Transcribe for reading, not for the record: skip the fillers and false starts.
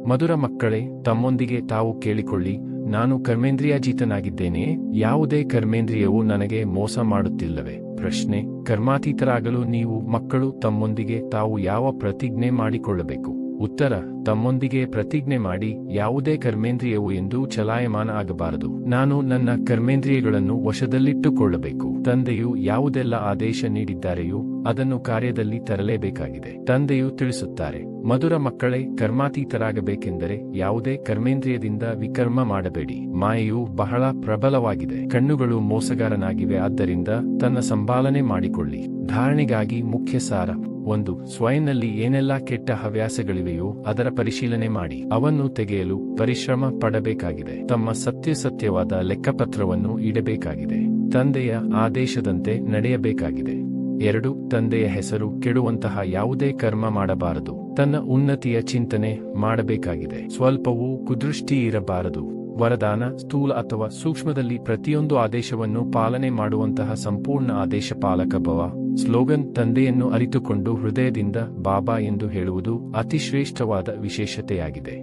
ಮಧುರ ಮಕ್ಕಳೇ, ತಮ್ಮೊಂದಿಗೆ ತಾವು ಕೇಳಿಕೊಳ್ಳಿ, ನಾನು ಕರ್ಮೇಂದ್ರಿಯಾಜೀತನಾಗಿದ್ದೇನೆಯೇ? ಯಾವುದೇ ಕರ್ಮೇಂದ್ರಿಯವು ನನಗೆ ಮೋಸ ಮಾಡುತ್ತಿಲ್ಲವೇ? ಪ್ರಶ್ನೆ: ಕರ್ಮಾತೀತರಾಗಲು ನೀವು ಮಕ್ಕಳು ತಮ್ಮೊಂದಿಗೆ ತಾವು ಯಾವ ಪ್ರತಿಜ್ಞೆ ಮಾಡಿಕೊಳ್ಳಬೇಕು? ಉತ್ತರ: ತಮ್ಮೊಂದಿಗೆ ಪ್ರತಿಜ್ಞೆ ಮಾಡಿ, ಯಾವುದೇ ಕರ್ಮೇಂದ್ರಿಯವು ಎಂದೂ ಚಲಾಯಮಾನ ಆಗಬಾರದು. ನಾನು ನನ್ನ ಕರ್ಮೇಂದ್ರಿಯಗಳನ್ನು ವಶದಲ್ಲಿಟ್ಟುಕೊಳ್ಳಬೇಕು. ತಂದೆಯು ಯಾವುದೆಲ್ಲ ಆದೇಶ ನೀಡಿದ್ದಾರೆಯೋ ಅದನ್ನು ಕಾರ್ಯದಲ್ಲಿ ತರಲೇಬೇಕಾಗಿದೆ. ತಂದೆಯು ತಿಳಿಸುತ್ತಾರೆ, ಮಧುರ ಮಕ್ಕಳೇ, ಕರ್ಮಾತೀತರಾಗಬೇಕೆಂದರೆ ಯಾವುದೇ ಕರ್ಮೇಂದ್ರಿಯದಿಂದ ವಿಕರ್ಮ ಮಾಡಬೇಡಿ. ಮಾಯೆಯು ಬಹಳ ಪ್ರಬಲವಾಗಿದೆ. ಕಣ್ಣುಗಳು ಮೋಸಗಾರನಾಗಿವೆ. ಆದ್ದರಿಂದ ತನ್ನ ಸಂಭಾಲನೆ ಮಾಡಿಕೊಳ್ಳಿ. ಧಾರಣೆಗಾಗಿ ಮುಖ್ಯ ಸಾರ: 1. ಸ್ವಯಂನಲ್ಲಿ ಏನೆಲ್ಲ ಕೆಟ್ಟ ಹವ್ಯಾಸಗಳಿವೆಯೋ ಅದರ ಪರಿಶೀಲನೆ ಮಾಡಿ ಅವನ್ನು ತೆಗೆಯಲು ಪರಿಶ್ರಮ ಪಡಬೇಕಾಗಿದೆ. ತಮ್ಮ ಸತ್ಯವಾದ ಲೆಕ್ಕಪತ್ರವನ್ನು ಇಡಬೇಕಾಗಿದೆ. ತಂದೆಯ ಆದೇಶದಂತೆ ನಡೆಯಬೇಕಾಗಿದೆ. 2. ತಂದೆಯ ಹೆಸರು ಕೆಡುವಂತಹ ಯಾವುದೇ ಕರ್ಮ ಮಾಡಬಾರದು. ತನ್ನ ಉನ್ನತಿಯ ಚಿಂತನೆ ಮಾಡಬೇಕಾಗಿದೆ. ಸ್ವಲ್ಪವೂ ಕುದೃಷ್ಟಿ ಇರಬಾರದು. ವರದಾನ: ಸ್ಥೂಲ ಅಥವಾ ಸೂಕ್ಷ್ಮದಲ್ಲಿ ಪ್ರತಿಯೊಂದು ಆದೇಶವನ್ನು ಪಾಲನೆ ಮಾಡುವಂತಹ ಸಂಪೂರ್ಣ ಆದೇಶ ಪಾಲಕ ಭವ. ಸ್ಲೋಗನ್: ತಂದೆಯನ್ನು ಅರಿತುಕೊಂಡು ಹೃದಯದಿಂದ ಬಾಬಾ ಎಂದು ಹೇಳುವುದು ಅತಿ ಶ್ರೇಷ್ಠವಾದ ವಿಶೇಷತೆಯಾಗಿದೆ.